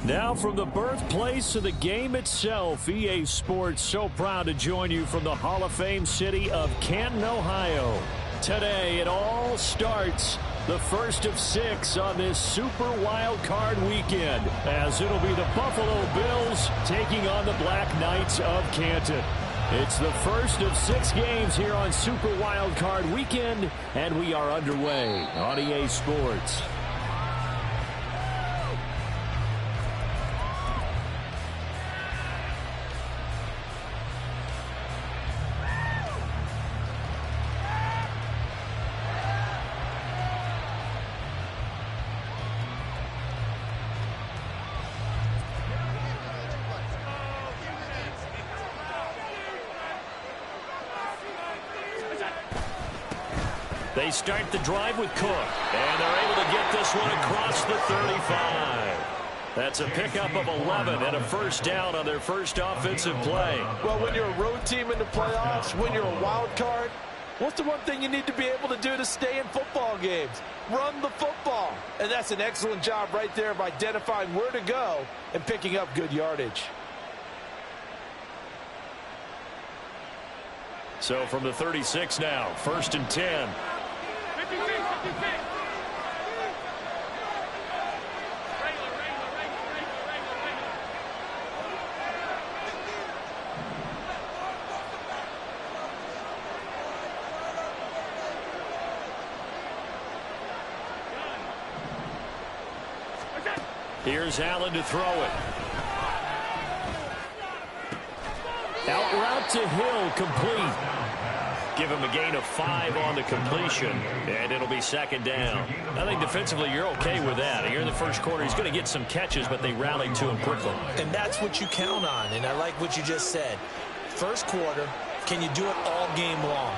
Now from the birthplace of the game itself, EA Sports so proud to join you from the Hall of Fame city of Canton, Ohio. Today it all starts, the first of 6 on this Super Wild Card weekend, as it'll be the Buffalo Bills taking on the Black Knights of Canton. It's the first of 6 games here on Super Wild Card weekend, and we are underway on EA Sports. They start the drive with Cook, and they're able to get this one across the 35. That's a pickup of 11 and a first down on their first offensive play. Well, when you're a road team in the playoffs, when you're a wild card, what's the one thing you need to be able to do to stay in football games? Run the football. And that's an excellent job right there of identifying where to go and picking up good yardage. So from the 36 now, 1st and 10. Here's Allen to throw it. Out route to Hill, complete. Give him a gain of 5 on the completion, and it'll be 2nd down. I think defensively you're okay with that. Here in the first quarter, he's going to get some catches, but they rallied to him quickly. And that's what you count on, and I like what you just said. First quarter, can you do it all game long?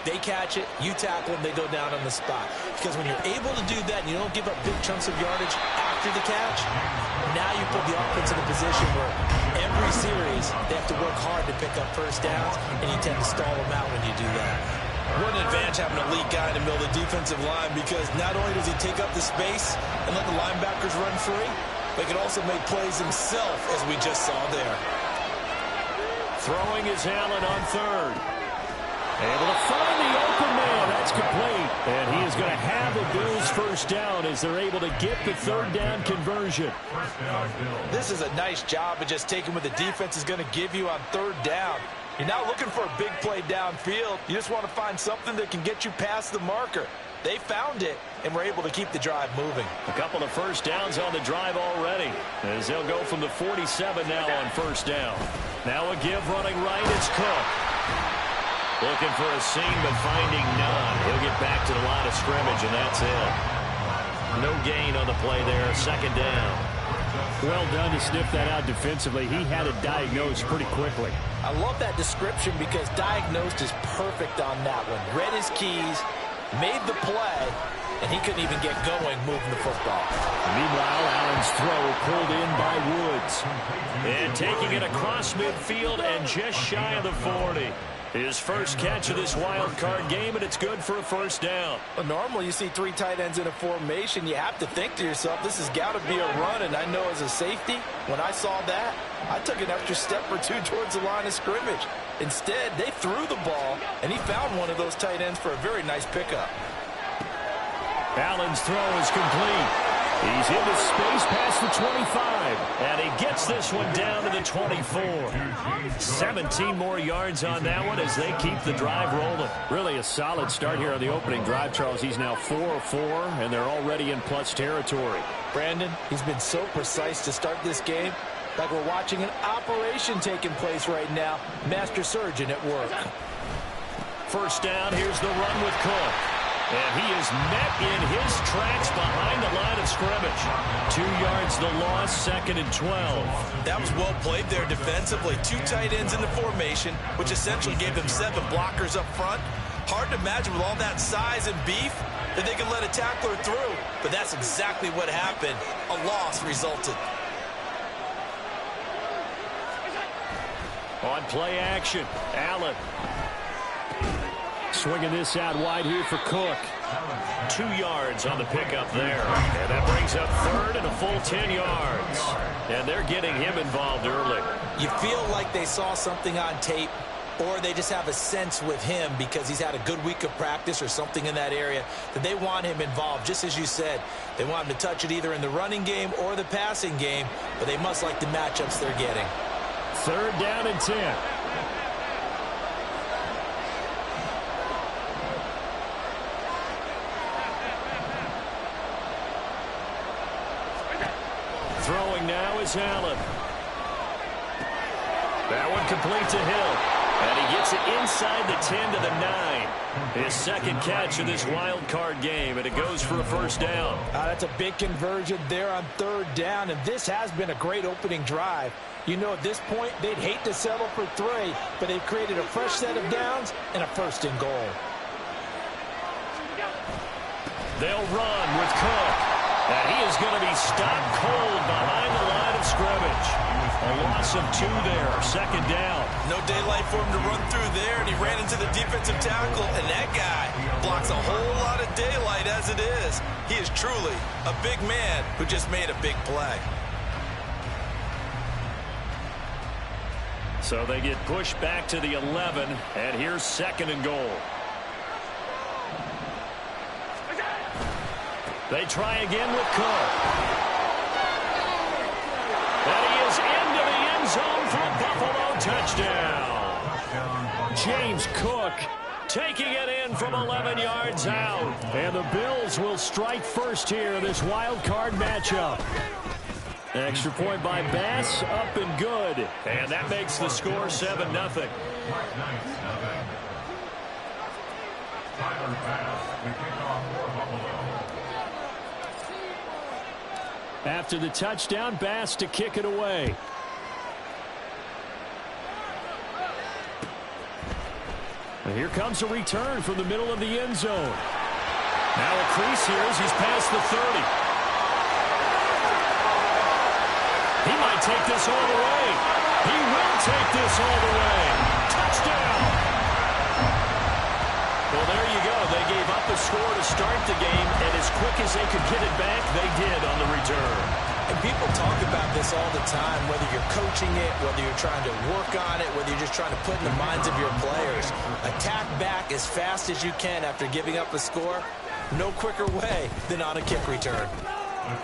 They catch it, you tackle them, they go down on the spot. Because when you're able to do that and you don't give up big chunks of yardage after the catch, now you put the offense in a position where every series they have to work hard to pick up first downs, and you tend to stall them out when you do that. What an advantage having an elite guy in the middle of the defensive line, because not only does he take up the space and let the linebackers run free, but he can also make plays himself, as we just saw there. Throwing is Allen on 3rd. Able to find the open man. That's complete. And he is going to have the Bills first down as they're able to get the 3rd down conversion. This is a nice job of just taking what the defense is going to give you on 3rd down. You're not looking for a big play downfield. You just want to find something that can get you past the marker. They found it and were able to keep the drive moving. A couple of first downs on the drive already, as they'll go from the 47 now on 1st down. Now a give running right. It's Cook. Looking for a seam, but finding none. He'll get back to the line of scrimmage, and that's it. No gain on the play there. 2nd down. Well done to sniff that out defensively. He had it diagnosed pretty quickly. I love that description because diagnosed is perfect on that one. Read his keys, made the play, and he couldn't even get going moving the football. Meanwhile, Allen's throw pulled in by Woods. And taking it across midfield and just shy of the 40. His first catch of this wild card game, and it's good for a first down. Well, normally you see 3 tight ends in a formation. You have to think to yourself, this has got to be a run. And I know as a safety, when I saw that, I took an extra step or 2 towards the line of scrimmage. Instead, they threw the ball, and he found one of those tight ends for a very nice pickup. Allen's throw is complete. He's into space past the 25, and he gets this one down to the 24. 17 more yards on that one as they keep the drive rolling. Really a solid start here on the opening drive, Charles. He's now 4 of 4, and they're already in plus territory. Brandon, he's been so precise to start this game, like we're watching an operation taking place right now. Master surgeon at work. First down, here's the run with Cook. And he is met in his tracks behind the line of scrimmage. 2 yards the loss, 2nd and 12. That was well played there defensively. 2 tight ends in the formation, which essentially gave them 7 blockers up front. Hard to imagine with all that size and beef that they could let a tackler through. But that's exactly what happened. A loss resulted. On play action, Allen. Swinging this out wide here for Cook. 2 yards on the pickup there. And that brings up third and a full 10 yards. And they're getting him involved early. You feel like they saw something on tape, or they just have a sense with him because he's had a good week of practice or something in that area that they want him involved. Just as you said, they want him to touch it either in the running game or the passing game, but they must like the matchups they're getting. 3rd down and 10. Throwing now is Allen. That one complete to Hill. And he gets it inside the 10 to the 9. His second catch of this wild card game, and it goes for a first down. That's a big conversion there on 3rd down, and this has been a great opening drive. You know, at this point, they'd hate to settle for 3, but they've created a fresh set of downs and a 1st and goal. They'll run with Cook. And he is going to be stopped cold behind the line of scrimmage. A loss of 2 there, 2nd down. No daylight for him to run through there, and he ran into the defensive tackle, and that guy blocks a whole lot of daylight as it is. He is truly a big man who just made a big play. So they get pushed back to the 11, and here's 2nd and goal. They try again with Cook. And he is into the end zone for a Buffalo touchdown. James Cook taking it in from 11 yards out. And the Bills will strike first here in this wild card matchup. Extra point by Bass, up and good. And that makes the score 7-0. After the touchdown, Bass to kick it away. And here comes a return from the middle of the end zone. Now a crease here as he's past the 30. He might take this all the way. He will take this all the way. Touchdown! Well, there you go. They gave up a score to start the game, and as quick as they could get it back, they did on the return. And people talk about this all the time, whether you're coaching it, whether you're trying to work on it, whether you're just trying to put in the minds of your players. Attack back as fast as you can after giving up a score. No quicker way than on a kick return.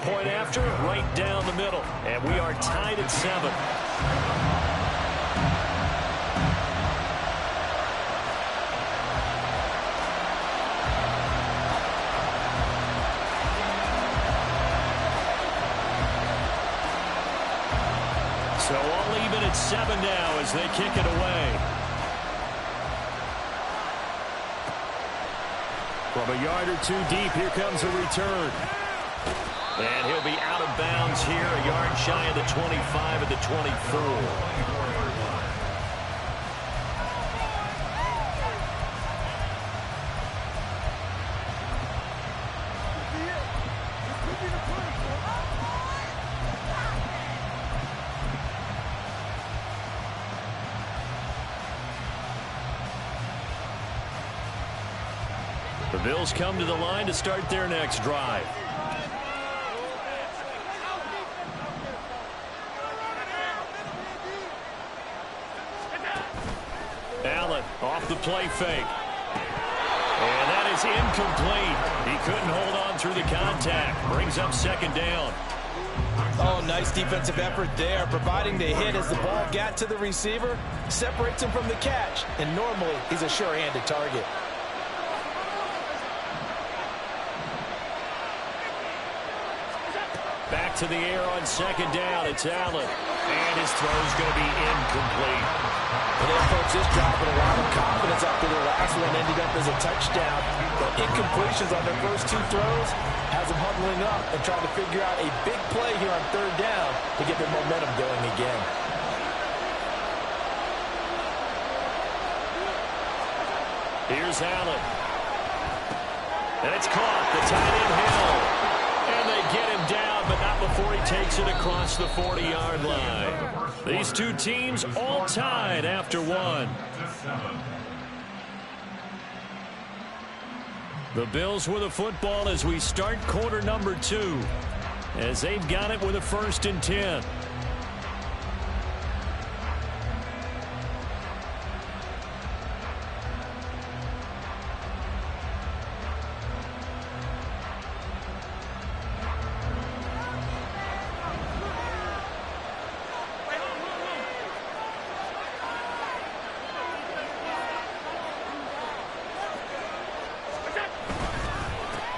Point after, right down the middle. And we are tied at 7. So all even at 7 now as they kick it away. From a yard or 2 deep, here comes a return. And he'll be out of bounds here, a yard shy of the 25 at the 24. The Bills come to the line to start their next drive. Allen off the play fake. And that is incomplete. He couldn't hold on through the contact. Brings up 2nd down. Oh, nice defensive effort there, providing the hit as the ball got to the receiver, separates him from the catch, and normally he's a sure-handed target. Back to the air on 2nd down. It's Allen. And his throw's going to be incomplete. Well, they approached this drive with a lot of confidence after the last one ended up as a touchdown. But incompletions on their first 2 throws has them huddling up and trying to figure out a big play here on 3rd down to get their momentum going again. Here's Allen. And it's caught. The tight end Hill. And they get him down, but not before he takes it across the 40-yard line. These 2 teams all tied after 1. The Bills with a football as we start quarter number 2, as they've got it with a 1st and 10.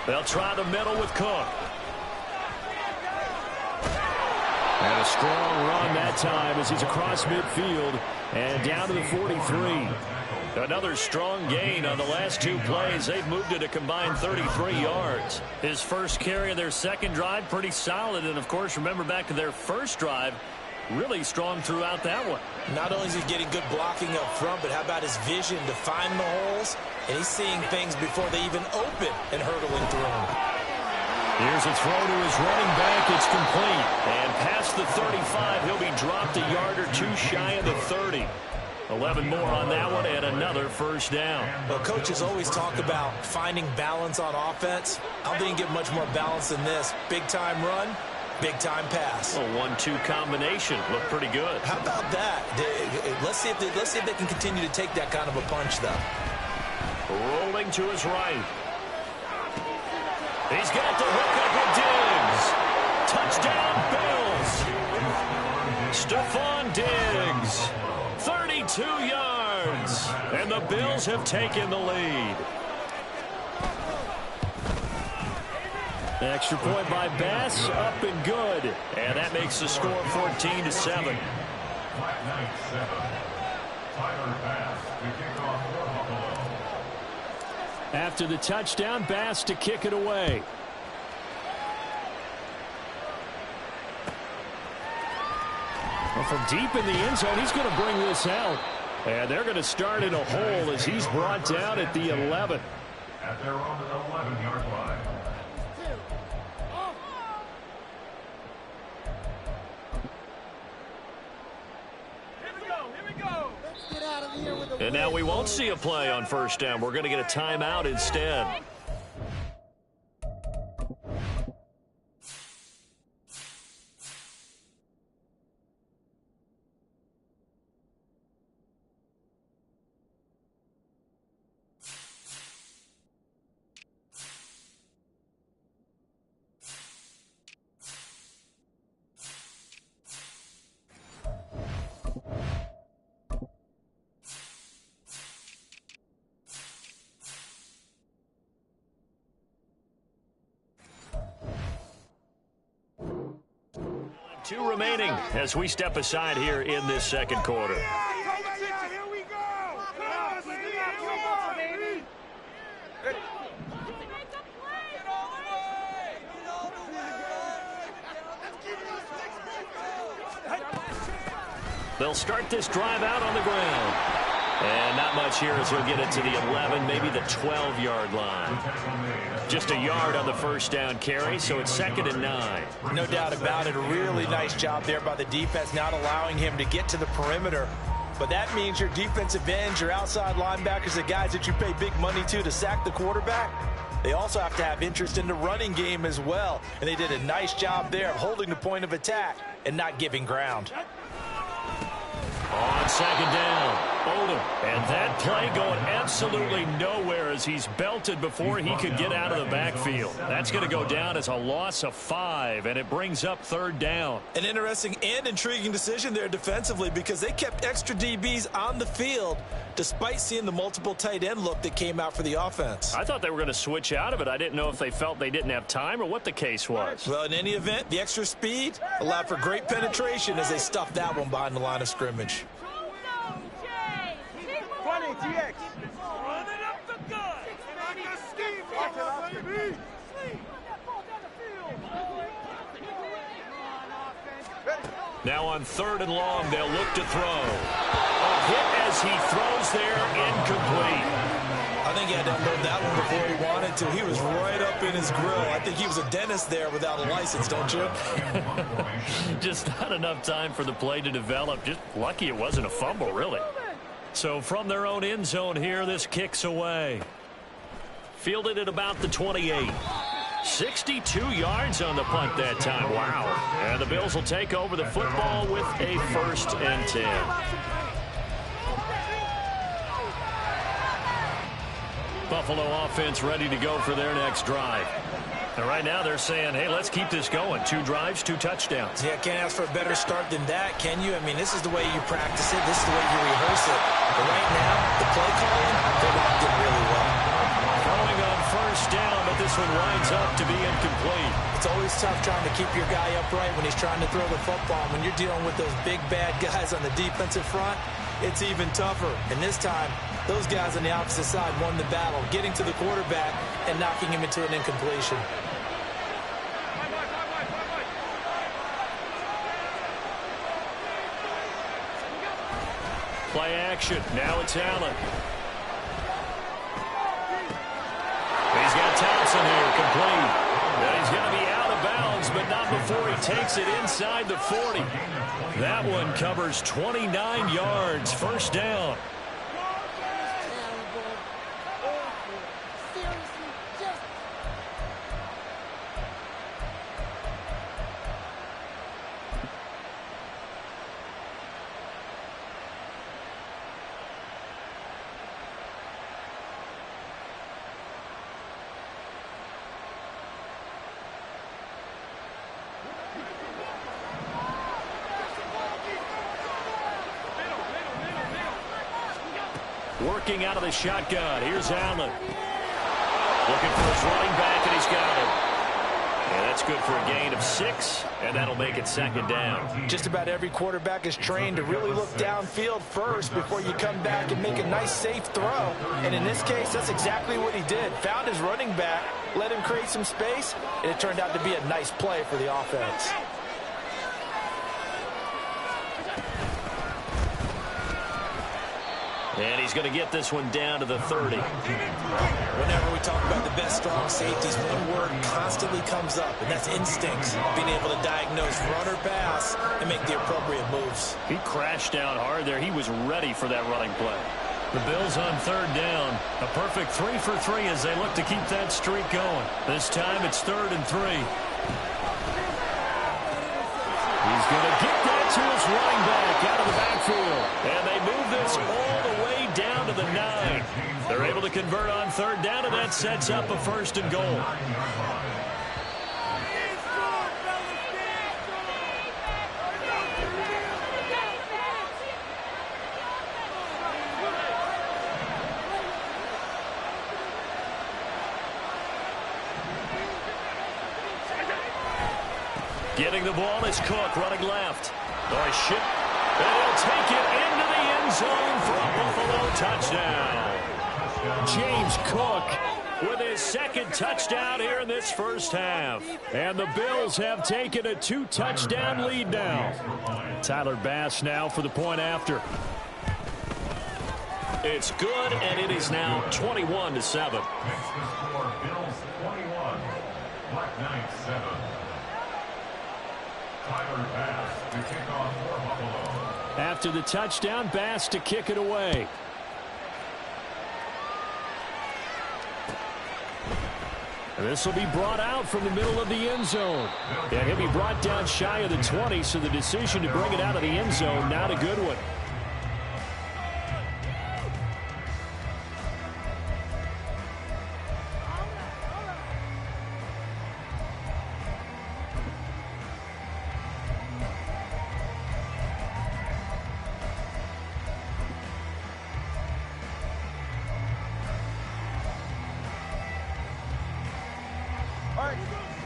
They'll try the middle with Cook. And a strong run that time as he's across midfield and down to the 43. Another strong gain on the last 2 plays. They've moved it a combined 33 yards. His first carry of their second drive, pretty solid. And, of course, remember back to their first drive, really strong throughout that one. Not only is he getting good blocking up front, but how about his vision to find the holes? And he's seeing things before they even open and hurdling through them. Here's a throw to his running back. It's complete. And past the 35, he'll be dropped a yard or 2 shy of the 30. 11 more on that one and another first down. Well, coaches always talk about finding balance on offense. I don't think you get much more balance than this. Big-time run, big-time pass. A 1-2 combination. Looked pretty good. How about that? Let's see if they can continue to take that kind of a punch, though. Rolling to his right. He's got the hook up with Diggs. Touchdown, Bills. Stephon Diggs. 32 yards. And the Bills have taken the lead. Extra point by Bass, up and good. And that makes the score 14-7. After the touchdown, Bass to kick it away. Well, from deep in the end zone, he's going to bring this out. And they're going to start in a hole as he's brought down at the 11. At their own 11-yard line. And now we won't see a play on first down. We're going to get a timeout instead. Two remaining as we step aside here in this second quarter. They'll start this drive out on the ground. And not much here as he'll get it to the 11, maybe the 12-yard line. Just a yard on the first down carry, so it's 2nd and 9. No doubt about it. A really nice job there by the defense, not allowing him to get to the perimeter. But that means your defensive ends, your outside linebackers, the guys that you pay big money to sack the quarterback, they also have to have interest in the running game as well. And they did a nice job there of holding the point of attack and not giving ground. On 2nd down, Odom. And that play going absolutely nowhere as he's belted before he could get out of the backfield. That's going to go down as a loss of 5, and it brings up 3rd down. An interesting and intriguing decision there defensively because they kept extra DBs on the field despite seeing the multiple tight end look that came out for the offense. I thought they were going to switch out of it. I didn't know if they felt they didn't have time or what the case was. Well, in any event, the extra speed allowed for great penetration as they stuffed that one behind the line of scrimmage. Now on 3rd and long, they'll look to throw. A hit as he throws there, incomplete. I think he had to unload that one before he wanted to. He was right up in his grill. I think he was a dentist there without a license, don't you? Just not enough time for the play to develop. Just lucky it wasn't a fumble, really. So from their own end zone here, this kicks away. Fielded at about the 28. 62 yards on the punt that time. Wow. And the Bills will take over the football with a 1st and 10. Buffalo offense ready to go for their next drive. And right now they're saying, hey, let's keep this going. 2 drives, 2 touchdowns. Yeah, can't ask for a better start than that, can you? I mean, this is the way you practice it. This is the way you rehearse it. But right now, the play calling, they're locked in really well. Throwing on 1st down, but this one winds up to be incomplete. It's always tough trying to keep your guy upright when he's trying to throw the football. When you're dealing with those big, bad guys on the defensive front, it's even tougher. And this time, those guys on the opposite side won the battle, getting to the quarterback and knocking him into an incompletion. Play action. Now it's Allen. He's got Thompson here, complete. And he's going to be out of bounds, but not before he takes it inside the 40. That one covers 29 yards. 1st down. Working out of the shotgun. Here's Allen. Looking for his running back, and he's got it. And that's good for a gain of 6, and that'll make it 2nd down. Just about every quarterback is trained to really look downfield first before you come back and make a nice, safe throw. And in this case, that's exactly what he did. Found his running back, let him create some space, and it turned out to be a nice play for the offense. And he's going to get this one down to the 30. Whenever we talk about the best strong safeties, one word constantly comes up, and that's instincts. Being able to diagnose run or pass and make the appropriate moves. He crashed down hard there. He was ready for that running play. The Bills on 3rd down. A perfect 3 for 3 as they look to keep that streak going. This time it's 3rd and 3. He's going to get that to his running back out of the backfield. And they move this all the way down to the 9. They're able to convert on 3rd down, and that sets up a 1st and goal. Getting the ball is Cook running left. Nice ship. And he'll take it into the end zone for a Buffalo touchdown. James Cook with his 2nd touchdown here in this 1st half. And the Bills have taken a 2-touchdown lead now. Tyler Bass now for the point after. It's good, and it is now 21-7. Makes the score Bills 21, Black Knights 7. Tyler Bass to kick off for Buffalo. After the touchdown, Bass to kick it away. And this will be brought out from the middle of the end zone. Yeah, he'll be brought down shy of the 20, so the decision to bring it out of the end zone, not a good one.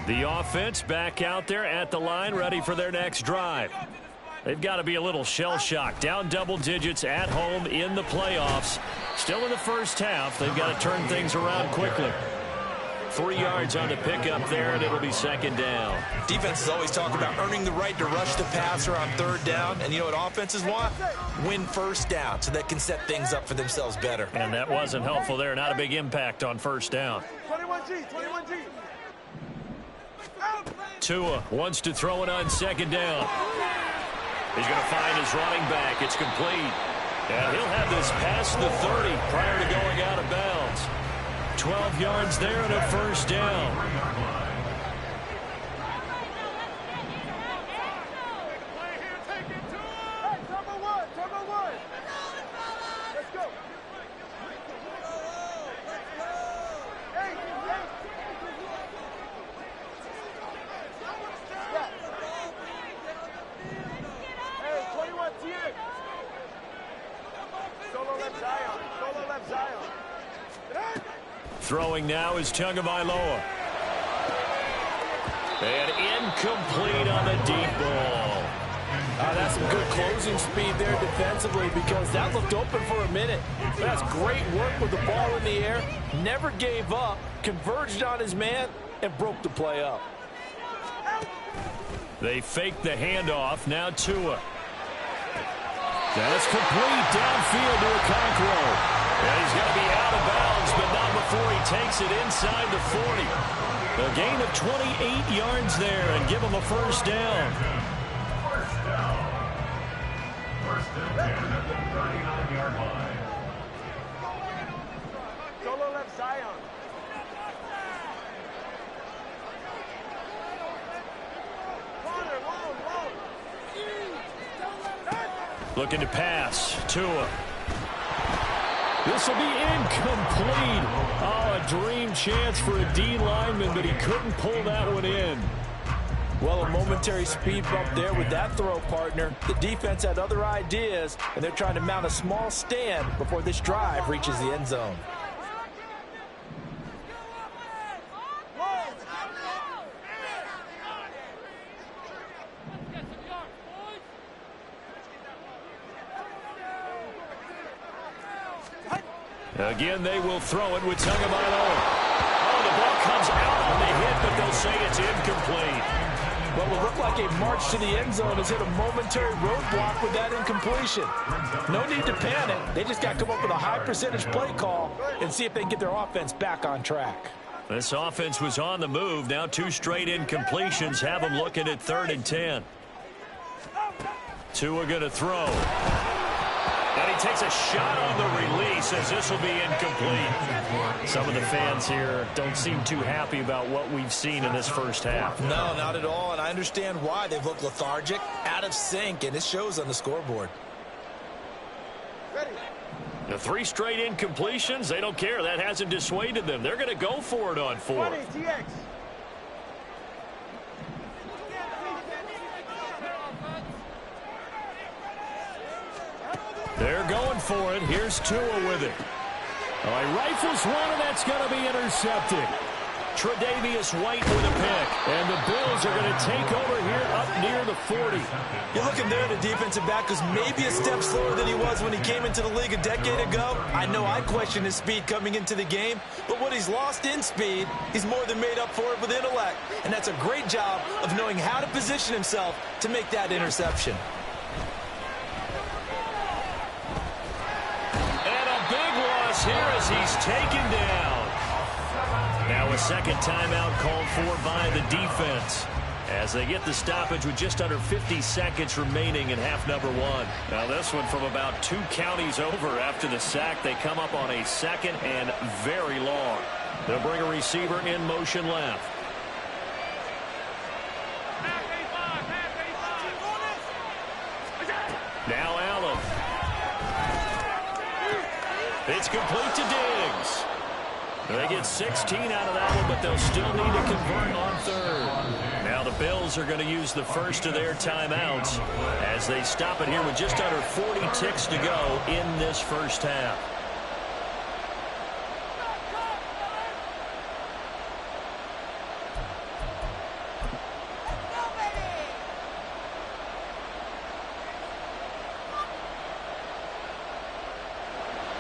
The offense back out there at the line, ready for their next drive. They've got to be a little shell-shocked. Down double digits at home in the playoffs. Still in the 1st half. They've got to turn things around quickly. 3 yards on the pickup there, and it'll be 2nd down. Defenses always talk about earning the right to rush the passer on 3rd down. And you know what offenses want? Win 1st down so they can set things up for themselves better. And that wasn't helpful there. Not a big impact on 1st down. 21G. Tua wants to throw it on 2nd down. He's going to find his running back. It's complete. And he'll have this past the 30 prior to going out of bounds. 12 yards there and a first down. Throwing now is Tagovailoa. And incomplete on the deep ball. That's some good closing speed there defensively because that looked open for a minute. That's great work with the ball in the air. Never gave up, converged on his man, and broke the play up. They fake the handoff. Now Tua. That's complete downfield to Okonkwo. And he's going to be out of bounds, but not before he takes it inside the 40. A gain of 28 yards there and give him a first down. First and 10 at the 39-yard line. Solo left Zion. Looking to pass. Tua. This will be incomplete. Oh, a dream chance for a D lineman, but he couldn't pull that one in. Well, a momentary speed bump there with that throw, partner. The defense had other ideas, and they're trying to mount a small stand before this drive reaches the end zone. Again, they will throw it with Tagovailoa. Oh, the ball comes out on the hit, but they'll say it's incomplete. Well, it looked like a march to the end zone has hit a momentary roadblock with that incompletion. No need to panic. They just got to come up with a high percentage play call and see if they can get their offense back on track. This offense was on the move. Now 2 straight incompletions have them looking at 3rd and 10. Tua going to throw. And he takes a shot on the release as this will be incomplete. Some of the fans here don't seem too happy about what we've seen in this first half. No, not at all, and I understand why. They've looked lethargic, out of sync, and it shows on the scoreboard. The 3 straight incompletions, they don't care. That hasn't dissuaded them. They're going to go for it on 4th. They're going for it. Here's Tua with it. Oh, he rifles one, and that's going to be intercepted. Tre'Davious White with a pick. And the Bills are going to take over here up near the 40. You're looking there, the defensive back was maybe a step slower than he was when he came into the league a decade ago. I know I questioned his speed coming into the game, but what he's lost in speed, he's more than made up for it with intellect. And that's a great job of knowing how to position himself to make that interception. Here as he's taken down. Now a second timeout called for by the defense as they get the stoppage with just under 50 seconds remaining in half number 1. Now this one from about 2 counties over after the sack. They come up on a 2nd and very long. They'll bring a receiver in motion left. Now Allen. It's complete to Diggs. They get 16 out of that one, but they'll still need to convert on 3rd. Now the Bills are going to use the first of their timeouts as they stop it here with just under 40 ticks to go in this first half.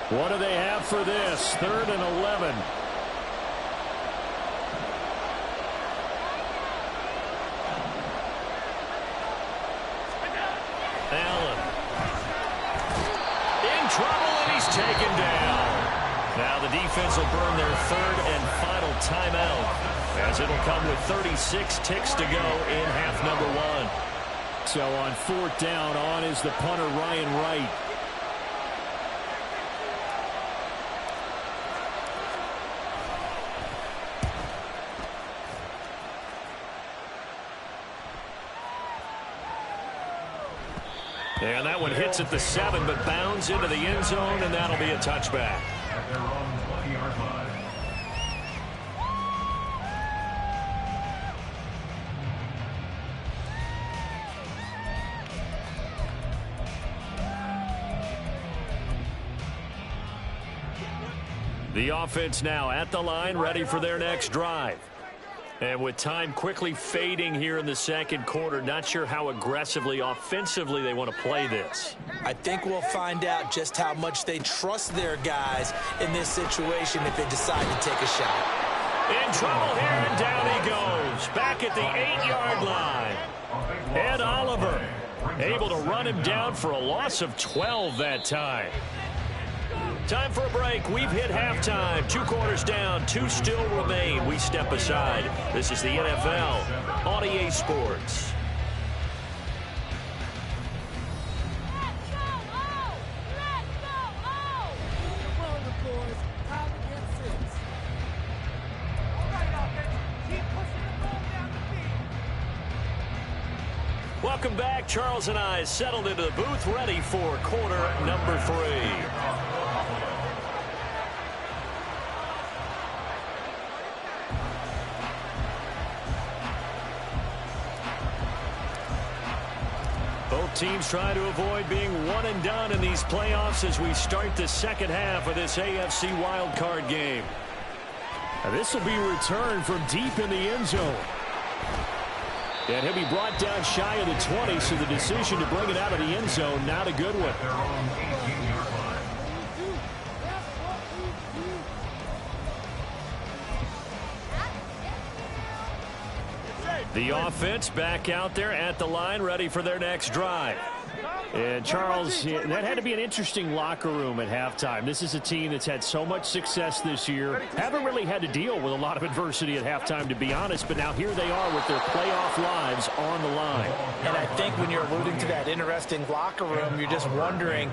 What do they have for this? 3rd and 11. Allen. In trouble, and he's taken down. Now the defense will burn their 3rd and final timeout as it'll come with 36 ticks to go in half number 1. So on 4th down, on is the punter, Ryan Wright. And that one hits at the 7, but bounds into the end zone, and that'll be a touchback. At their own 20-yard line. The offense now at the line, ready for their next drive. And with time quickly fading here in the second quarter, not sure how aggressively, offensively they want to play this. I think we'll find out just how much they trust their guys in this situation if they decide to take a shot. In trouble here, and down he goes. Back at the 8-yard line. Ed Oliver able to run him down for a loss of 12 that time. Time for a break. We've hit halftime. 2 quarters down. 2 still remain. We step aside. This is the NFL on EA Sports. Welcome back. Charles and I settled into the booth, ready for quarter number 3. Both teams trying to avoid being one and done in these playoffs as we start the second half of this AFC wildcard game. Now this will be returned from deep in the end zone. And he'll be brought down shy of the 20, so the decision to bring it out of the end zone, not a good one. Their own 18-yard line. The offense back out there at the line, ready for their next drive. And Charles, that had to be an interesting locker room at halftime. This is a team that's had so much success this year. Haven't really had to deal with a lot of adversity at halftime, to be honest. But now here they are with their playoff lives on the line. And I think when you're alluding to that interesting locker room, you're just wondering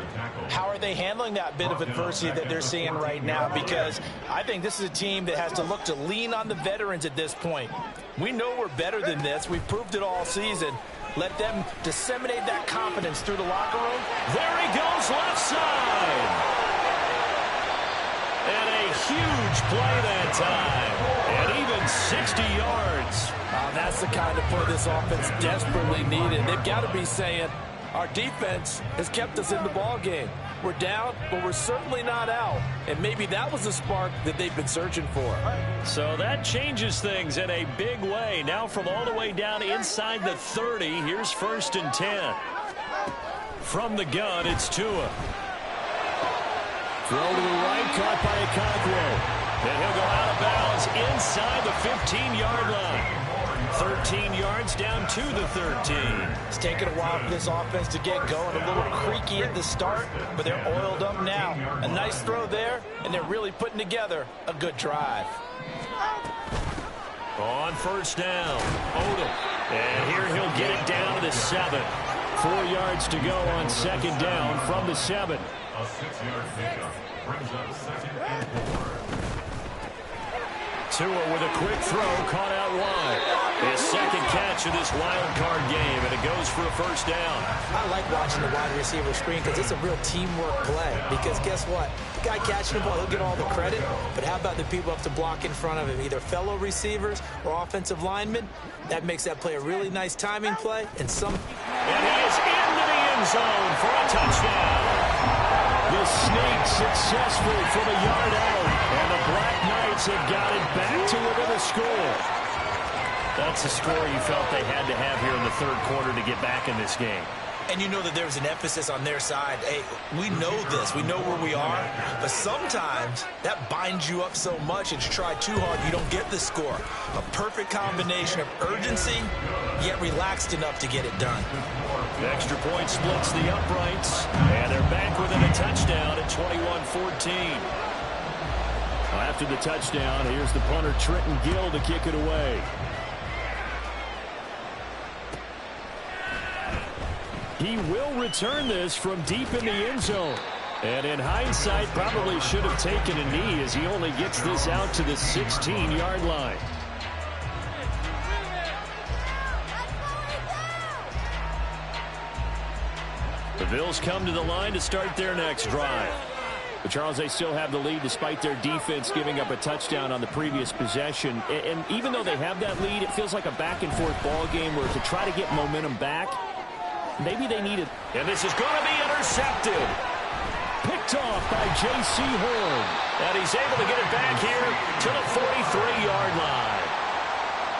how are they handling that bit of adversity that they're seeing right now, because I think this is a team that has to look to lean on the veterans at this point. We know we're better than this. We've proved it all season. Let them disseminate that confidence through the locker room. There he goes, left side. And a huge play that time. And even 60 yards. That's the kind of play this offense desperately needed. They've got to be saying, our defense has kept us in the ball game. We're down, but we're certainly not out. And maybe that was the spark that they've been searching for. So that changes things in a big way. Now from all the way down inside the 30, here's 1st and 10. From the gun, it's Tua. Throw to the right, caught by Okonkwo. And he'll go out of bounds inside the 15-yard line. 13 yards down to the 13. It's taken a while for this offense to get going. A little creaky at the start, but they're oiled up now. A nice throw there, and they're really putting together a good drive. On 1st down, Odom. And here he'll get it down to the 7. 4 yards to go on 2nd down from the 7. A 6-yard pickup brings up 2nd and 4. Tua with a quick throw, caught out wide. His 2nd catch of this wild card game, and it goes for a 1st down. I like watching the wide receiver screen because it's a real teamwork play. Because guess what? The guy catching the ball, he'll get all the credit. But how about the people have to block in front of him, either fellow receivers or offensive linemen? That makes that play a really nice timing play. And he is into the end zone for a touchdown. The sneak successful from a yard out. And the Black Knights have got it back to within a score. That's the score you felt they had to have here in the 3rd quarter to get back in this game. And you know that there was an emphasis on their side. Hey, we know this. We know where we are. But sometimes that binds you up so much and you try too hard, you don't get the score. A perfect combination of urgency, yet relaxed enough to get it done. The extra point splits the uprights. And they're back within a touchdown at 21-14. After the touchdown, here's the punter Trenton Gill to kick it away. He will return this from deep in the end zone. And in hindsight, probably should have taken a knee as he only gets this out to the 16-yard line. Bills come to the line to start their next drive. But Charles, they still have the lead despite their defense giving up a touchdown on the previous possession. And even though they have that lead, it feels like a back-and-forth ball game where to try to get momentum back, maybe they need it. And this is going to be intercepted. Picked off by J.C. Horn. And he's able to get it back here to the 43-yard line.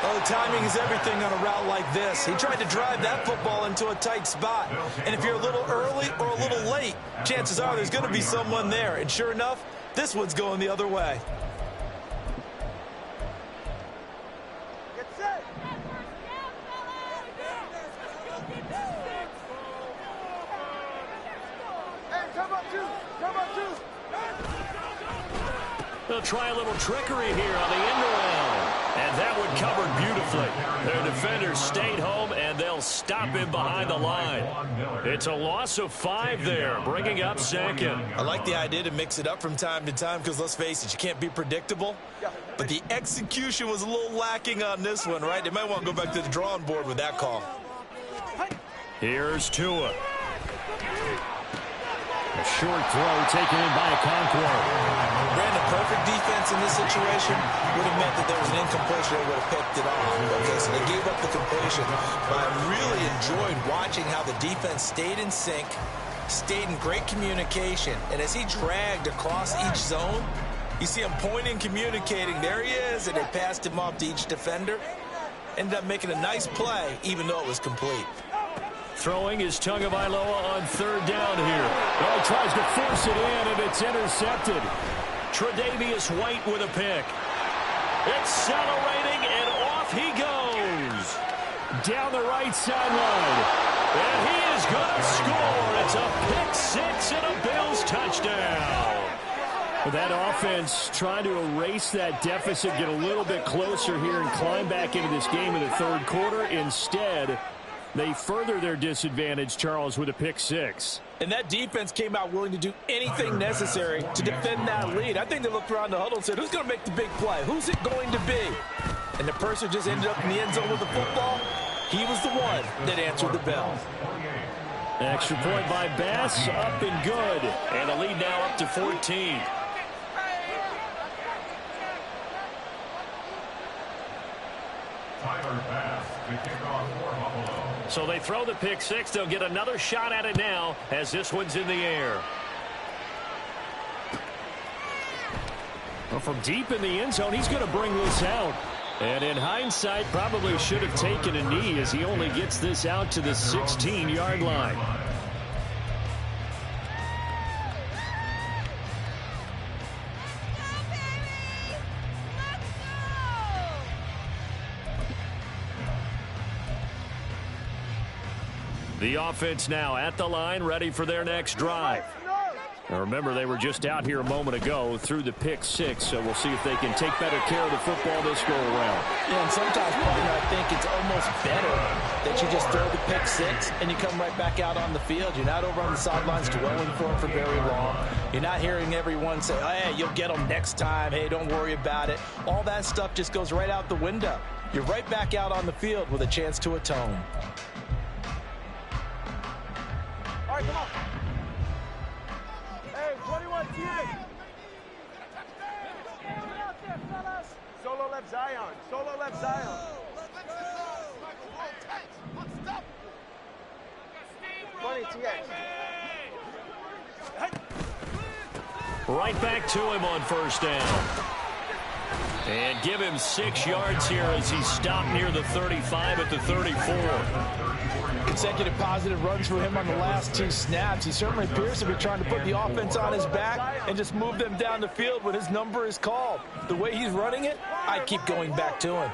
Oh, the timing is everything on a route like this. He tried to drive that football into a tight spot. And if you're a little early or a little late, chances are there's going to be someone there. And sure enough, this one's going the other way. Get set. Hey, come on, two. Come on, two. They'll try a little trickery here on the end around. And that one covered beautifully. Their defenders stayed home, and they'll stop him behind the line. It's a loss of 5 there, bringing up second. I like the idea to mix it up from time to time because, let's face it, you can't be predictable. But the execution was a little lacking on this one, right? They might want to go back to the drawing board with that call. Here's Tua. A short throw taken in by Okonkwo. Brandon, perfect defense in this situation would have meant that there was an incompletion. They would have picked it off. Okay, so they gave up the completion. But I really enjoyed watching how the defense stayed in sync, stayed in great communication. And as he dragged across each zone, you see him pointing, communicating. There he is, and they passed him off to each defender. Ended up making a nice play, even though it was complete. Throwing is Tagovailoa on third down here. Well, he tries to force it in, and it's intercepted. Tre'Davious White with a pick. Accelerating, and off he goes. Down the right sideline. And he is going to score. It's a pick six and a Bills touchdown. That offense trying to erase that deficit, get a little bit closer here, and climb back into this game in the third quarter. Instead, they further their disadvantage, Charles, with a pick six. And that defense came out willing to do anything necessary to defend that lead. I think they looked around the huddle and said, who's going to make the big play? Who's it going to be? And the person just ended up in the end zone with the football. He was the one that answered the bell. Extra point by Bass, up and good. And the lead now up to 14. Tyler Bass to kick off for Buffalo. So they throw the pick six. They'll get another shot at it now as this one's in the air. Well, from deep in the end zone, he's going to bring this out. And in hindsight, probably should have taken a knee as he only gets this out to the 16-yard line. The offense now at the line, ready for their next drive. Now remember, they were just out here a moment ago through the pick six, so we'll see if they can take better care of the football this go around. Yeah, and sometimes, partner, I think it's almost better that you just throw the pick six and you come right back out on the field. You're not over on the sidelines dwelling for it for very long. You're not hearing everyone say, hey, you'll get them next time. Hey, don't worry about it. All that stuff just goes right out the window. You're right back out on the field with a chance to atone. All right, come on. Hey, 21 TA. Solo left Zion. Solo left Zion. 20 TA. Right back to him on first down. And give him 6 yards here as he's stopped near the 35 at the 34. Consecutive positive runs for him on the last 2 snaps. He certainly appears to be trying to put the offense on his back and just move them down the field when his number is called. The way he's running it, I keep going back to him.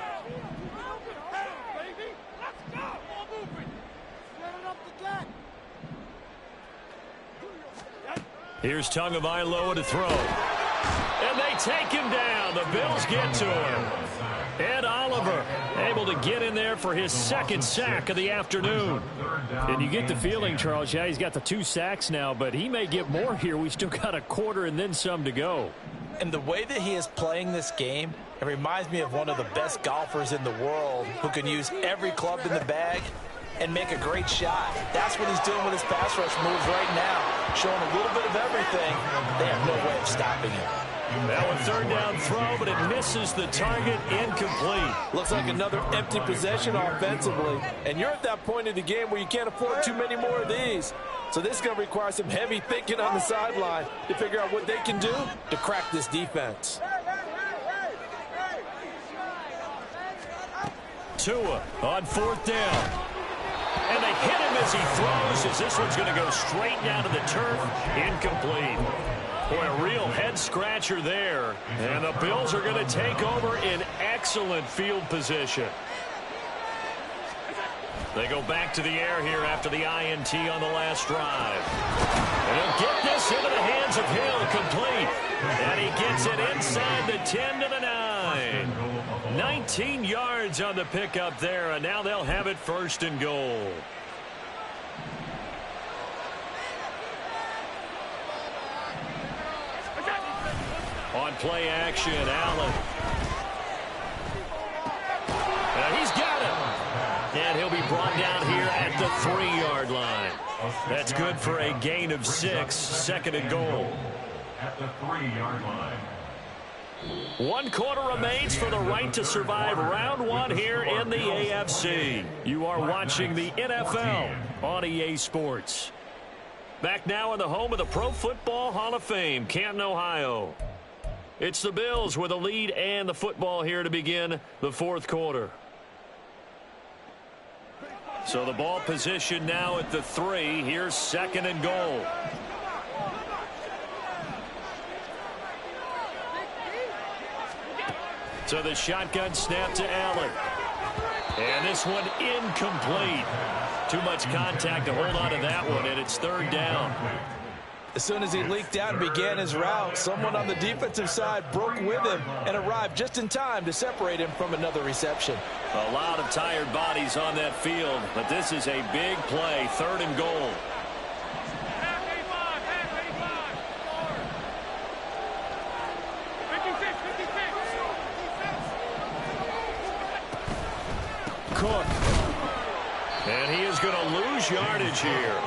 Here's Tagovailoa to throw. And they take him down. The Bills get to him. Ed Oliver able to get in there for his second sack of the afternoon. And you get the feeling, Charles, yeah, he's got the 2 sacks now, but he may get more here. We still got a quarter and then some to go. And the way that he is playing this game, it reminds me of one of the best golfers in the world who can use every club in the bag and make a great shot. That's what he's doing with his pass rush moves right now, showing a little bit of everything. They have no way of stopping him. Now a third down throw, but it misses the target, incomplete. Looks like another empty possession offensively. And you're at that point in the game where you can't afford too many more of these. So this is going to require some heavy thinking on the sideline to figure out what they can do to crack this defense. Tua on fourth down. And they hit him as he throws, as this one's going to go straight down to the turf. Incomplete. Boy, a real head-scratcher there. And the Bills are going to take over in excellent field position. They go back to the air here after the INT on the last drive. And he'll get this into the hands of Hill, complete. And he gets it inside the 10 to the 9. 19 yards on the pickup there, and now they'll have it first and goal. On play action, Allen. And he's got it. And he'll be brought down here at the 3-yard line. That's good for a gain of 6, second and goal. At the 3-yard line. 1 quarter remains for the right to survive round 1 here in the AFC. You are watching the NFL on EA Sports. Back now in the home of the Pro Football Hall of Fame, Canton, Ohio. It's the Bills with a lead and the football here to begin the 4th quarter. So the ball position now at the 3. Here's second and goal. So the shotgun snap to Allen. And this one incomplete. Too much contact to hold on to that one, and it's third down. As soon as he leaked out and began his route, someone on the defensive side broke with him and arrived just in time to separate him from another reception. A lot of tired bodies on that field, but this is a big play, third and goal. Cook. And he is going to lose yardage here.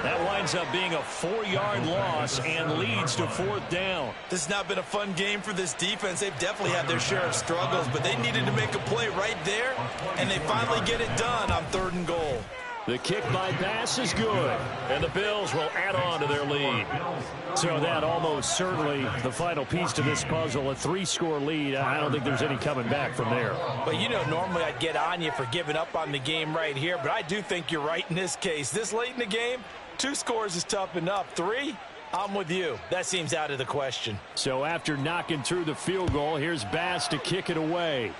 That winds up being a 4-yard loss and leads to 4th down. This has not been a fun game for this defense. They've definitely had their share of struggles, but they needed to make a play right there, and they finally get it done on 3rd and goal. The kick by pass is good, and the Bills will add on to their lead. So that almost certainly the final piece to this puzzle, a 3-score lead. I don't think there's any coming back from there. But, you know, normally I'd get on you for giving up on the game right here, but I do think you're right in this case. This late in the game, 2 scores is tough enough. 3, I'm with you. That seems out of the question. So after knocking through the field goal, here's Bass to kick it away.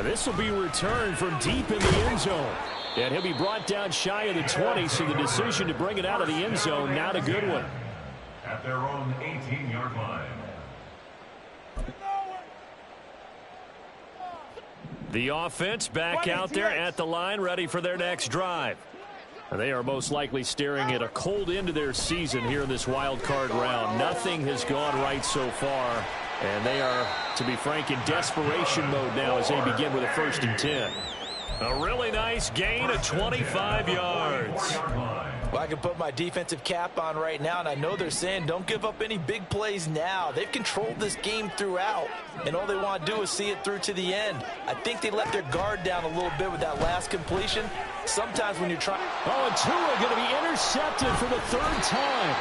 This will be returned from deep in the end zone. And he'll be brought down shy of the 20, so the decision to bring it out of the end zone, not a good one. At their own 18-yard line. The offense back out there at the line, ready for their next drive. They are most likely staring at a cold end to their season here in this wild card round. Nothing has gone right so far. And they are, to be frank, in desperation mode now as they begin with a 1st and 10. A really nice gain of 25 yards. Well, I can put my defensive cap on right now, and I know they're saying don't give up any big plays now. They've controlled this game throughout, and all they want to do is see it through to the end. I think they let their guard down a little bit with that last completion. Sometimes when you're trying... Oh, and Tua going to be intercepted for the 3rd time.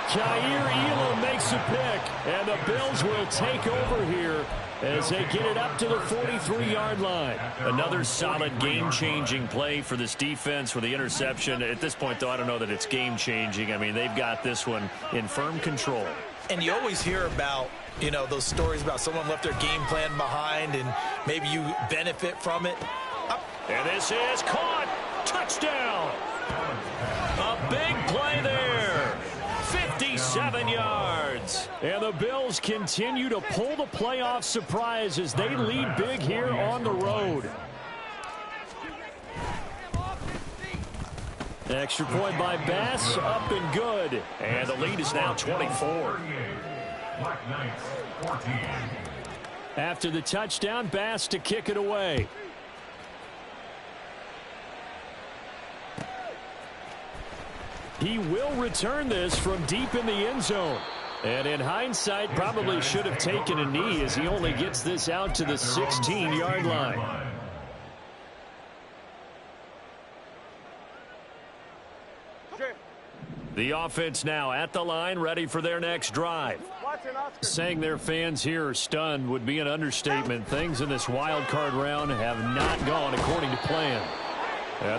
Jair Elam makes a pick, and the Bills will take over here as they get it up to the 43-yard line. Another solid game-changing play for this defense with the interception. At this point, though, I don't know that it's game-changing. I mean, they've got this one in firm control. And you always hear about, you know, those stories about someone left their game plan behind and maybe you benefit from it. And this is caught. Touchdown. A big play there. 57 yards. And the Bills continue to pull the playoff surprise as they lead big here on the road. Extra point by Bass, up and good. And the lead is now 24. Black Knights, 14. After the touchdown, Bass to kick it away. He will return this from deep in the end zone. And in hindsight, probably should have taken a knee as he only gets this out to the 16-yard line. The offense now at the line, ready for their next drive. Saying their fans here are stunned would be an understatement. Things in this wild card round have not gone according to plan.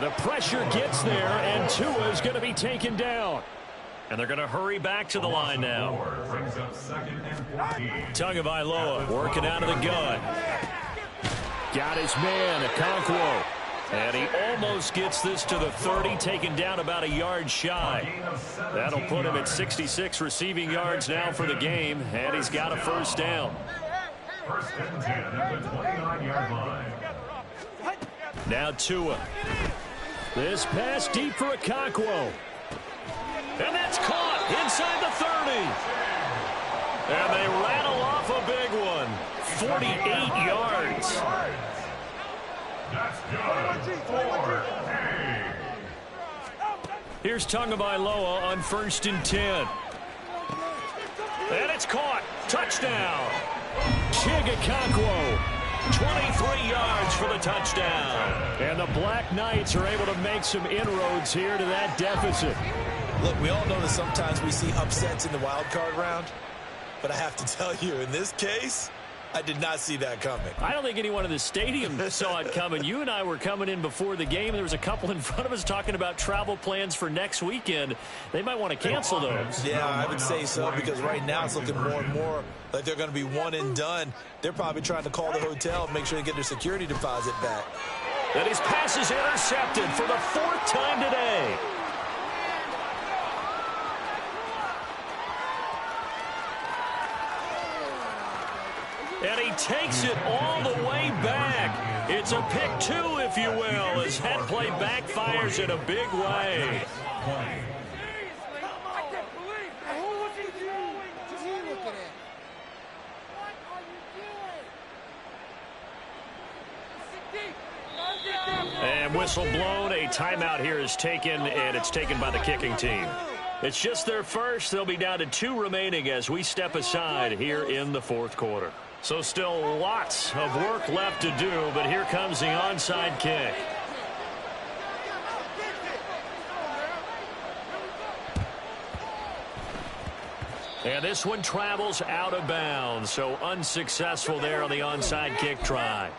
The pressure gets there, and Tua is going to be taken down. And they're going to hurry back to the line now. Tagovailoa working out of the gun. Got his man, Okonkwo. And he almost gets this to the 30, taken down about a yard shy. That'll put him at 66 receiving yards now for the game, and he's got a first down. First and 10 at the 29-yard line. Now Tua. This pass deep for Okonkwo. And that's caught inside the 30. And they rattle off a big one. 48 yards. That's good. 4. Here's Tagovailoa on 1st and 10. And it's caught. Touchdown. Okonkwo. 23 yards for the touchdown. And the Black Knights are able to make some inroads here to that deficit. Look, we all know that sometimes we see upsets in the wild card round. But I have to tell you, in this case, I did not see that coming. I don't think anyone in the stadium saw it coming. You and I were coming in before the game. There was a couple in front of us talking about travel plans for next weekend. They might want to cancel those. Yeah, I would say so, because right now it's looking more and more like they're going to be one and done. They're probably trying to call the hotel and make sure they get their security deposit back. And his pass is intercepted for the 4th time today. And he takes it all the way back. It's a pick 2, if you will, as that play backfires in a big way. And whistle blown. A timeout here is taken, and it's taken by the kicking team. It's just their first. They'll be down to 2 remaining as we step aside here in the 4th quarter. So still lots of work left to do, but here comes the onside kick. And this one travels out of bounds, so unsuccessful there on the onside kick try.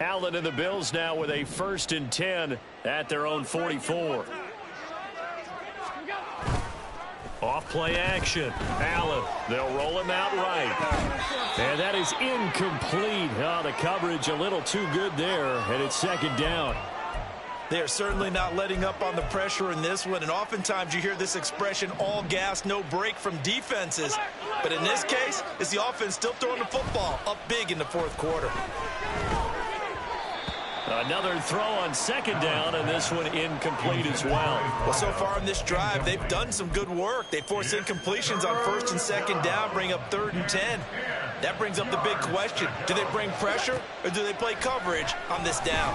Allen and the Bills now with a 1st and 10 at their own 44. Off play action. Allen, they'll roll him out right. And that is incomplete. Oh, the coverage a little too good there, and it's 2nd down. They are certainly not letting up on the pressure in this one, and oftentimes you hear this expression, all gas, no break from defenses. But in this case, it's the offense still throwing the football up big in the 4th quarter. Another throw on 2nd down, and this one incomplete as well. Well, so far in this drive, they've done some good work. They force incompletions on 1st and 2nd down, bring up 3rd and 10. That brings up the big question. Do they bring pressure, or do they play coverage on this down?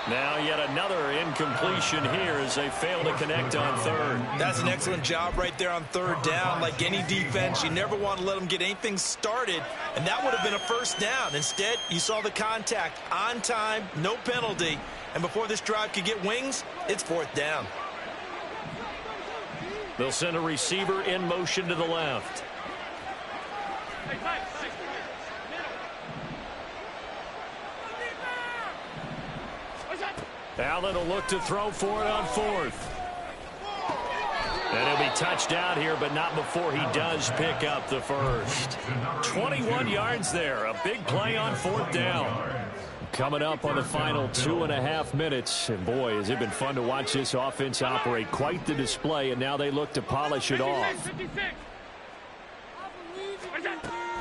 Now yet another incompletion here as they fail to connect on 3rd. That's an excellent job right there on 3rd down. Like any defense, you never want to let them get anything started, and that would have been a 1st down. Instead, you saw the contact on time, no penalty, and before this drive could get wings, it's 4th down. They'll send a receiver in motion to the left. Allen will look to throw for it on 4th. And he'll be touched out here, but not before he does pick up the first. 21 yards there. A big play on 4th down. Coming up on the final 2.5 minutes. And boy, has it been fun to watch this offense operate. Quite the display, and now they look to polish it off.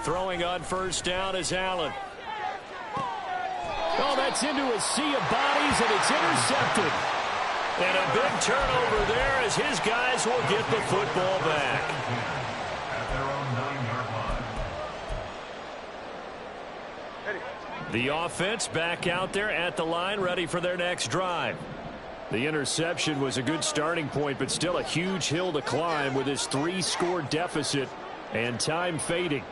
Throwing on 1st down is Allen. Oh, that's into a sea of bodies, and it's intercepted. And a big turnover there as his guys will get the football back. At their own 9-yard line. The offense back out there at the line, ready for their next drive. The interception was a good starting point, but still a huge hill to climb with his 3-score deficit and time fading.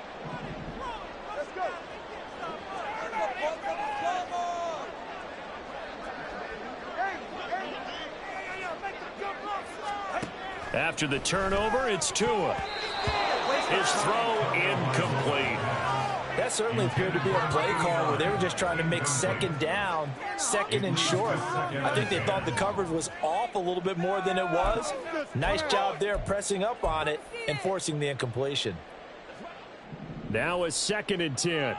After the turnover, it's Tua. His throw incomplete. That certainly appeared to be a play call where they were just trying to make second down, second and short. I think they thought the coverage was off a little bit more than it was. Nice job there pressing up on it and forcing the incompletion. Now a 2nd and 10.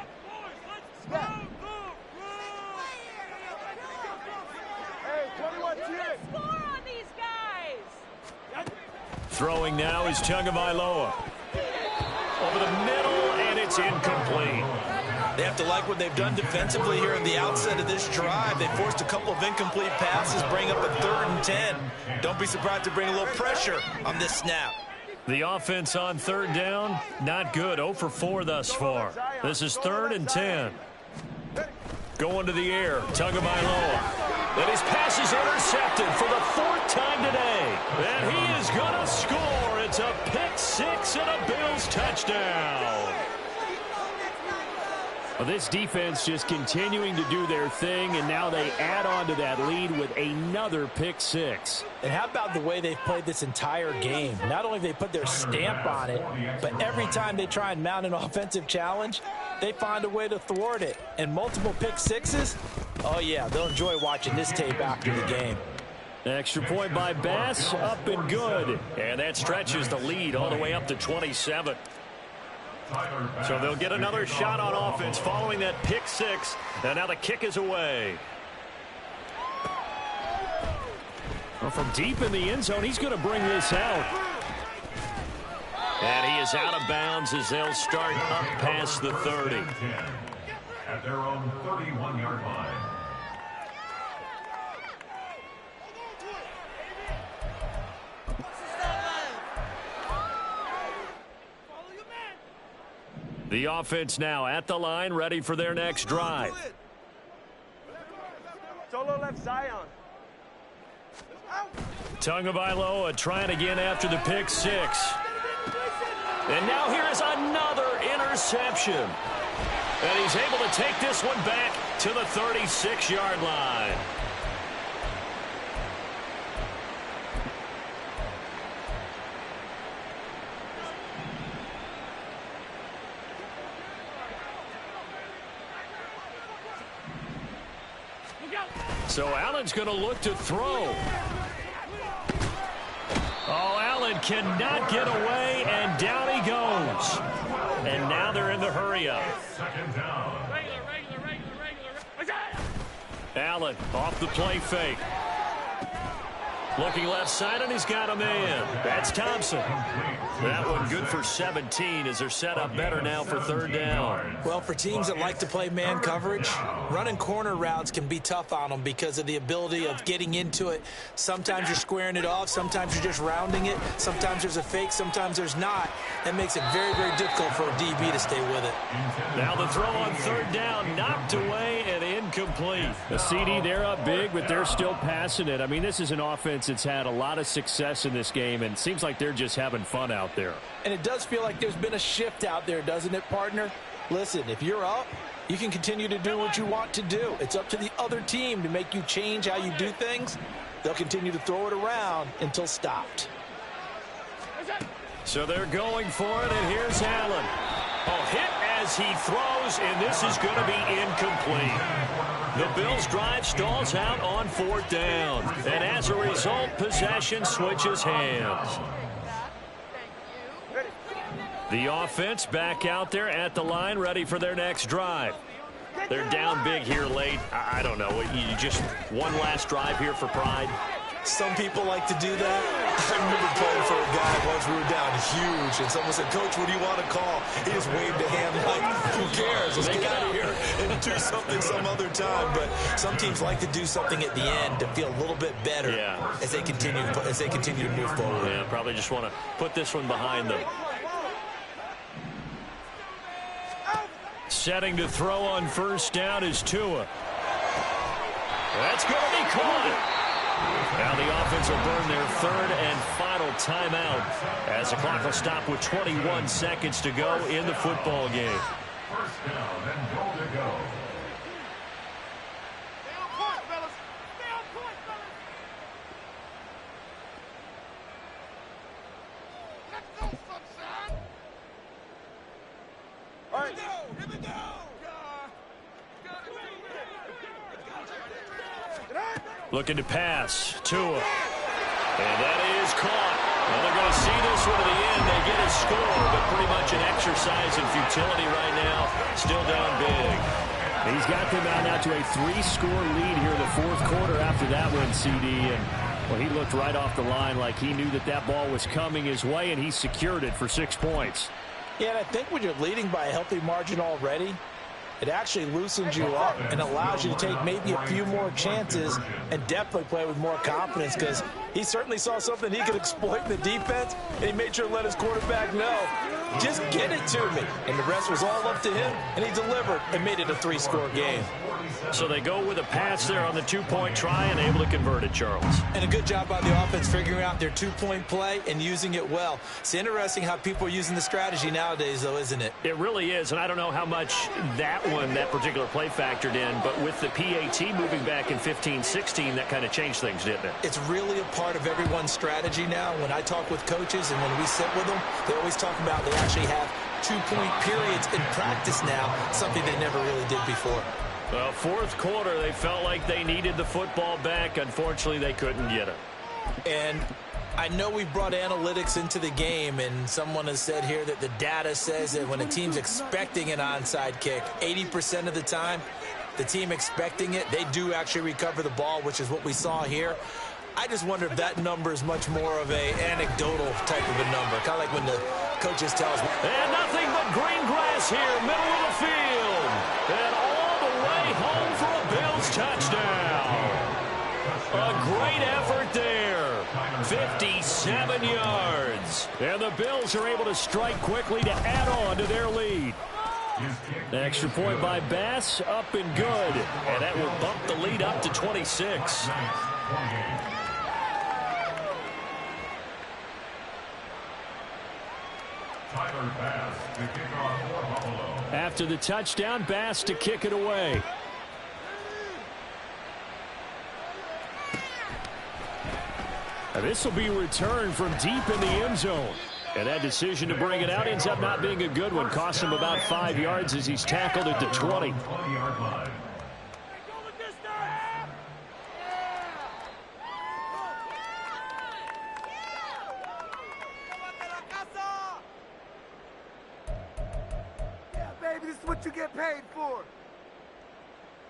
Throwing now is Tagovailoa. Over the middle, and it's incomplete. They have to like what they've done defensively here in the outset of this drive. They forced a couple of incomplete passes, bring up a 3rd and 10. Don't be surprised to bring a little pressure on this snap. The offense on 3rd down, not good. 0 for 4 thus far. This is 3rd and 10. Going to the air, Tagovailoa. And his pass is intercepted for the 4th time today. And he is going to score. It's a pick-6 and a Bills touchdown. Well, this defense just continuing to do their thing, and now they add on to that lead with another pick-6. And how about the way they've played this entire game? Not only have they put their stamp on it, but every time they try and mount an offensive challenge, they find a way to thwart it. And multiple pick-6s, oh yeah, they'll enjoy watching this tape after the game. Extra point by Bass, up and good. And that stretches the lead all the way up to 27. So they'll get another shot on offense following that pick-6. And now the kick is away. Well, from deep in the end zone, he's going to bring this out. And he is out of bounds as they'll start up past the 30. At their own 31-yard line. The offense now at the line, ready for their next drive. Solo left Zion. Tagovailoa trying again after the pick-6. And now here is another interception. And he's able to take this one back to the 36-yard line. So Allen's going to look to throw. Oh, Allen cannot get away, and down he goes. And now they're in the hurry-up. Allen off the play fake. Looking left side, and he's got a man. That's Thompson. That one good for 17 as they're set up better now for 3rd down. Well, for teams that like to play man coverage, running corner routes can be tough on them because of the ability of getting into it. Sometimes you're squaring it off. Sometimes you're just rounding it. Sometimes there's a fake. Sometimes there's not. That makes it very, very difficult for a DB to stay with it. Now the throw on 3rd down, knocked away and incomplete. The CD, they're up big, but they're still passing it. I mean, this is an offense that's had a lot of success in this game, and it seems like they're just having fun out there. And it does feel like there's been a shift out there, doesn't it, partner? Listen, if you're up, you can continue to do what you want to do. It's up to the other team to make you change how you do things. They'll continue to throw it around until stopped. So they're going for it, and here's Allen. Oh, hit as he throws, and this is going to be incomplete. The Bills' drive stalls out on 4th down. And as a result, possession switches hands. The offense back out there at the line, ready for their next drive. They're down big here late. I don't know. You just one last drive here for pride. Some people like to do that. I remember playing for a guy once we were down huge, and someone said, "Coach, what do you want to call?" He just waved a hand like, "Who cares? Let's get out of here and do something some other time." But some teams like to do something at the end to feel a little bit better as they continue to move forward. Yeah, probably just want to put this one behind them. Setting to throw on first down is Tua. That's going to be caught. Now the offense will burn their third and final timeout as the clock will stop with 21 seconds to go in the football game. First down and goal to go. Stay on point, fellas. Stay on point, fellas. Let's go, sunshine. All right. Here we go. Looking to pass. Tua. And that is caught. Well, they're going to see this one to the end. They get a score, but pretty much an exercise in futility right now. Still down big. He's got them out now to a 3-score lead here in the fourth quarter after that one, CD. And, well, he looked right off the line like he knew that that ball was coming his way, and he secured it for 6 points. Yeah, and I think when you're leading by a healthy margin already, it actually loosens you up and allows you to take maybe a few more chances and definitely play with more confidence, because he certainly saw something he could exploit in the defense, and he made sure to let his quarterback know, just get it to me. And the rest was all up to him, and he delivered and made it a 3-score game. So they go with a pass there on the 2-point try and able to convert it, Charles. And a good job by the offense figuring out their 2-point play and using it well. It's interesting how people are using the strategy nowadays, though, isn't it? It really is, and I don't know how much that particular play factored in, but with the PAT moving back in 15-16, that kind of changed things, didn't it? It's really a part of everyone's strategy now. When I talk with coaches and when we sit with them, they always talk about they actually have 2-point periods in practice now, something they never really did before. Well, fourth quarter, they felt like they needed the football back. Unfortunately, they couldn't get it. And I know we brought analytics into the game, and someone has said here that the data says that when a team's expecting an onside kick, 80% of the time, the team expecting it, they do actually recover the ball, which is what we saw here. I just wonder if that number is much more of a anecdotal type of a number, kind of like when the coaches tell us. And nothing but green grass here, middle of the field. And all the way home for a Bills touchdown. A great effort there. 57 yards. And the Bills are able to strike quickly to add on to their lead. The extra point by Bass, up and good. And that will bump the lead up to 26. After the touchdown, Bass to kick it away. Now this will be returned from deep in the end zone. And that decision to bring it out ends up not being a good one. Costs him about 5 yards as he's tackled at the 20. Yeah, baby, this is what you get paid for.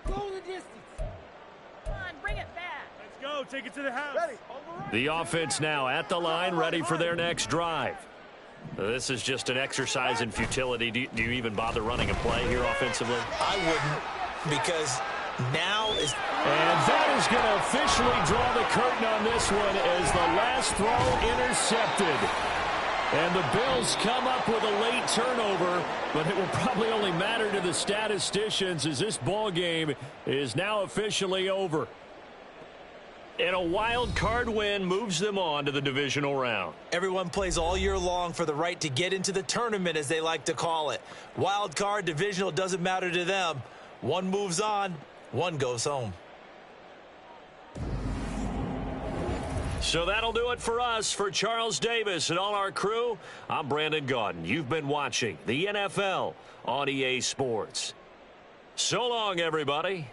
Go the distance. Come on, bring it back. Let's go. Take it to the house. Ready? The offense now at the line, ready for their next drive. This is just an exercise in futility. Do you even bother running a play here offensively? I wouldn't, because now is... And that is going to officially draw the curtain on this one as the last throw intercepted. And the Bills come up with a late turnover, but it will probably only matter to the statisticians as this ball game is now officially over. And a wild card win moves them on to the divisional round. Everyone plays all year long for the right to get into the tournament, as they like to call it. Wild card, divisional, doesn't matter to them. One moves on, one goes home. So that'll do it for us. For Charles Davis and all our crew, I'm Brandon Gaudin. You've been watching the NFL on EA Sports. So long, everybody.